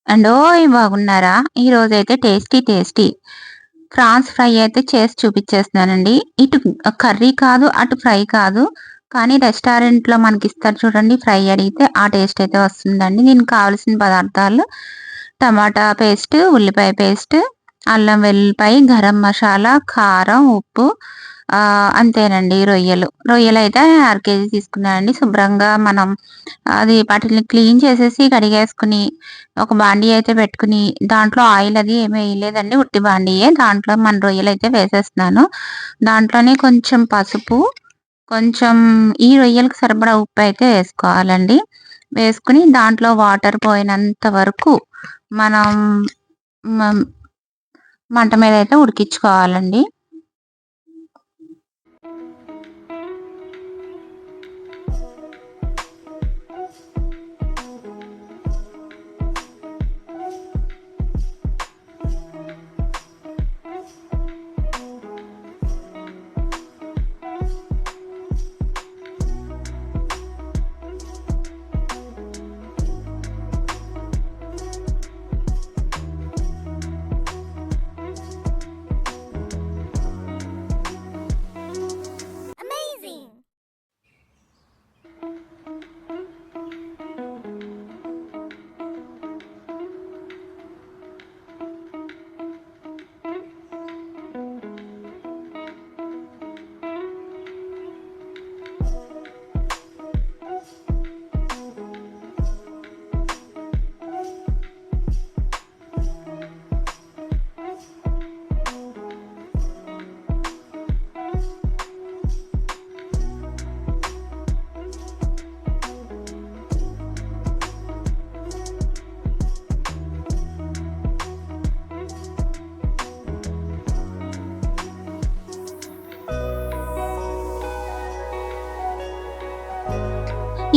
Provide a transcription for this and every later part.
అండోయ్! బాగున్నారా? ఈరోజైతే tasty tasty prawns fry అయితే చేసి చూపిచ్చేస్తున్నానండి. ఇటు కర్రీ కాదు, అటు ఫ్రై కాదు. కానీ రెస్టారెంట్‌లో మనకిస్తారు చూడండి ఫ్రై అడిగితే ఆ టేస్ట్ అయితే వస్తుందండి. దీనికి కావాల్సిన పదార్థాలు టమాటా పేస్ట్, ఉల్లిపాయ పేస్ట్, అల్లం వెల్లుల్లిపాయ, గరం మసాలా, కారం, ఉప్పు అంతేనండి రొయ్యలు. రొయ్యలైతే అర కేజీ తీసుకున్నానండి. శుభ్రంగా మనం వాటిల్ని క్లీన్ చేసేసి కడిగేసుకొని ఒక బాండీ అయితే పెట్టుకుని, దాంట్లో ఆయిల్ అది ఏమి ఎయలేదండి. ఉట్టి బాండీయే. దాంట్లో మన రొయ్యలైతే వేసేస్తున్నాను. దాంట్లోనే కొంచెం పసుపు, కొంచెం ఈ రొయ్యలకి సరిపడా ఉప్పయితే వేసుకోవాలండి. వేసుకొని దాంట్లో వాటర్ పోయినంత వరకు మనం మ మంట మీదయితే ఉడికించుకోవాలండి. Amazing!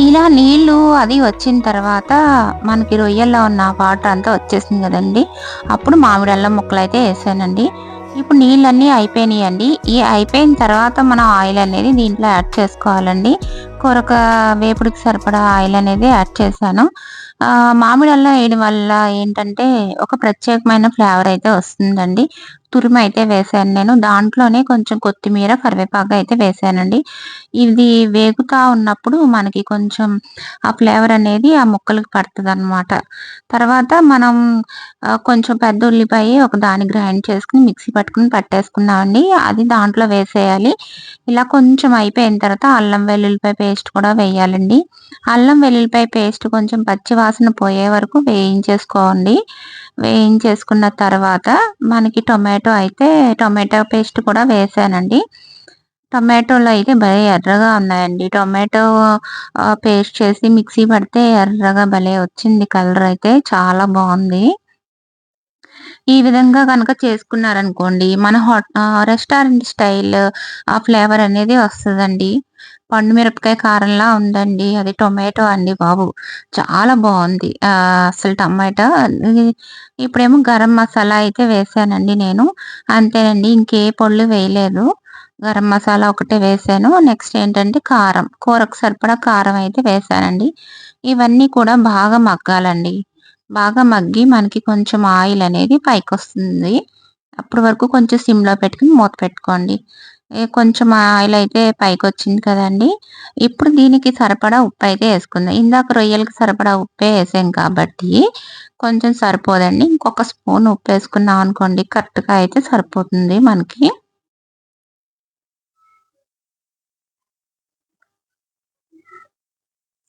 ఇలా నీళ్ళు అది వచ్చిన తర్వాత మనకి రొయ్యల్లో ఉన్న వాటర్ అంతా వచ్చేసింది గదండీ! అప్పుడు మామిడి అల్లం ముక్కలైతే ఏసానండి. ఇప్పుడు నీళ్ళన్నీ అయిపోయినియండి. ఈ అయిపోయిన తర్వాత మనం ఆయిల్ అనేది దీంట్లో యాడ్ చేసుకోవాలండి. కూరకు వేపుడుకి సరిపడా ఆయిల్ అనేది యాడ్ చేశాను. మామిడి అల్లం ఏయడం వల్ల ఏంటంటే ఒక ప్రత్యేకమైన ఫ్లేవర్ అయితే వస్తుందండి. తురిమయితే వేశాను నేను. దాంట్లోనే కొంచెం కొత్తిమీర, కరివేపాకు అయితే వేశానండి. ఇది వేగుతా ఉన్నప్పుడు మనకి కొంచెం ఆ ఫ్లేవర్ అనేది ఆ ముక్కలకి పడతదనమాట. తర్వాత మనం కొంచెం పెద్ద ఉల్లిపాయ ఒక దాన్ని గ్రైండ్ చేసుకొని మిక్సీ పట్టుకొని పట్టేసుకున్నామండి. అది దాంట్లో వేసేయాలి. ఇలా కొంచెం అయిపోయిన తర్వాత అల్లం వెల్లుల్లిపాయ పేస్ట్ కూడా వేయాలండి. అల్లం వెల్లుల్లిపాయ పేస్ట్ కొంచెం పచ్చి వాసన పోయే వరకు వేయించేసుకోండి. వేయించేసుకున్న తర్వాత మనకి టొమాటో పేస్ట్ కూడా వేసానండి. టొమాటోలు అయితే భలే ఎర్రగా ఉన్నాయండి. టొమాటో పేస్ట్ చేసి మిక్సీ పడితే ఎర్రగా భలే వచ్చింది కలర్ అయితే చాలా బావుంది. ఈ విధంగా గనక చేసుకున్నారనుకోండి మన రెస్టారెంట్ స్టైల్ ఆ ఫ్లేవర్ అనేది వస్తదండి. పండు మిరపకాయ కారంలా ఉందండి. అది టొమాటో అండి బాబు! చాలా బావుంది. అసలు టమాటా ఇది ఇప్పుడేమో గరం మసాలా అయితే వేశానండి నేను. అంతేనండి. ఇంకే పొడులు వేయలేదు. గరం మసాలా ఒకటే వేశాను. నెక్స్ట్ ఏంటంటే కారం. కూరకు సరిపడా కారం అయితే వేశానండి. ఇవన్నీ కూడా బాగా మగ్గాలండి. బాగా మగ్గి మనకి కొంచెం ఆయిల్ అనేది పైకొస్తుంది. అప్పటి వరకు కొంచెం సిమ్‌లో పెట్టుకొని మూత పెట్టుకోండి. కొంచెం ఆయిల్ అయితే పైకొచ్చింది కదండీ! ఇప్పుడు దీనికి సరిపడా ఉప్పయితే యేసుకుందాం. ఇందాక రొయ్యలకి సరిపడా ఉప్పే యేసాం కాబట్టి కొంచెం సరిపోదండి. ఇంకొక స్పూన్ ఉప్పేసుకున్నాం అనుకోండి కరెక్ట్‌గా అయితే సరిపోతుంది మనకి.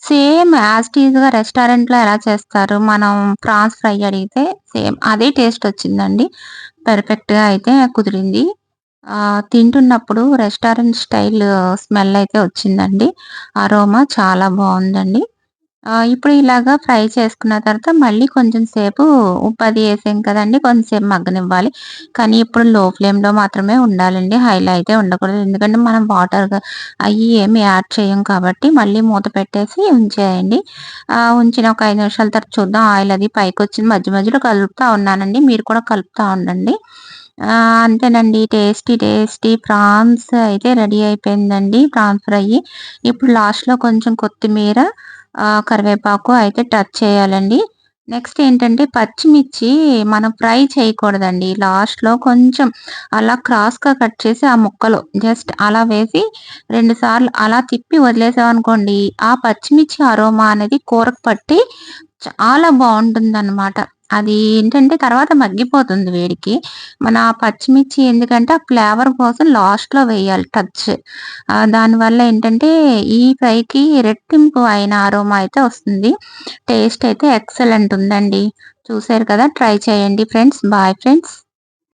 సేమ్ యాజ్ టీజ్‌గా రెస్టారెంట్‌లో ఎలా చేస్తారు, మనం ప్రాన్స్ ఫ్రై అడిగితే సేమ్ అదే టేస్ట్ వచ్చిందండి. పర్ఫెక్ట్‌గా అయితే కుదిరింది. తింటున్నప్పుడు రెస్టారెంట్ స్టైల్ స్మెల్ అయితే వచ్చిందండి. అరోమా చాలా బావుందండి. ఇప్పుడు ఇలాగా ఫ్రై చేసుకున్న తర్వాత మళ్ళీ కొంచెం సేపు ఉప్పది ఏసాం కదండీ! కొంచెంసేపు మగ్గనివ్వాలి. కానీ ఇప్పుడు లో ఫ్లేమ్‌లో మాత్రమే ఉండాలండి. హైలో అయితే ఉండకూడదు. ఎందుకంటే మనం వాటర్ అయ్యి ఏమి యాడ్ చేయం కాబట్టి మళ్ళీ మూత పెట్టేసి ఉంచేయండి. ఉంచిన ఒక 5 నిమిషాల తర్వాత చూద్దాం ఆయిల్ అది పైకొచ్చింది. మధ్య మధ్యలో కలుపుతా ఉన్నానండి. మీరు కూడా కలుపుతా ఉండండి. అంతేనండి. టేస్టీ టేస్టీ ప్రాన్స్ అయితే రెడీ అయిపోయిందండి. Prawns fry. ఇప్పుడు లాస్ట్‌లో కొంచెం కొత్తిమీర కరివేపాకు అయితే టచ్ చేయాలండి. నెక్స్ట్ ఏంటంటే పచ్చిమిర్చి మనం ఫ్రై చేయకూడదండి. లాస్ట్‌లో కొంచెం అలా క్రాస్‌గా కట్ చేసి ఆ ముక్కలో జస్ట్ అలా వేసి 2 సార్లు అలా తిప్పి వదిలేసామనుకోండి, ఆ పచ్చిమిర్చి అరోమా అనేది కూరకు పట్టి చాలా బావుంటుందనమాట. అది ఏంటంటే తర్వాత మగ్గిపోతుంది వేడికి. మన ఆ పచ్చిమిర్చి ఎందుకంటే ఆ ఫ్లేవర్ కోసం లాస్ట్‌లో వేయాలి టచ్. దానివల్ల ఏంటంటే ఈ ఫ్రైకి రెట్టింపు అయిన అరోమా అయితే వస్తుంది. టేస్ట్ అయితే ఎక్సలెంట్ ఉందండి. చూసారు కదా! ట్రై చేయండి ఫ్రెండ్స్. Bye friends.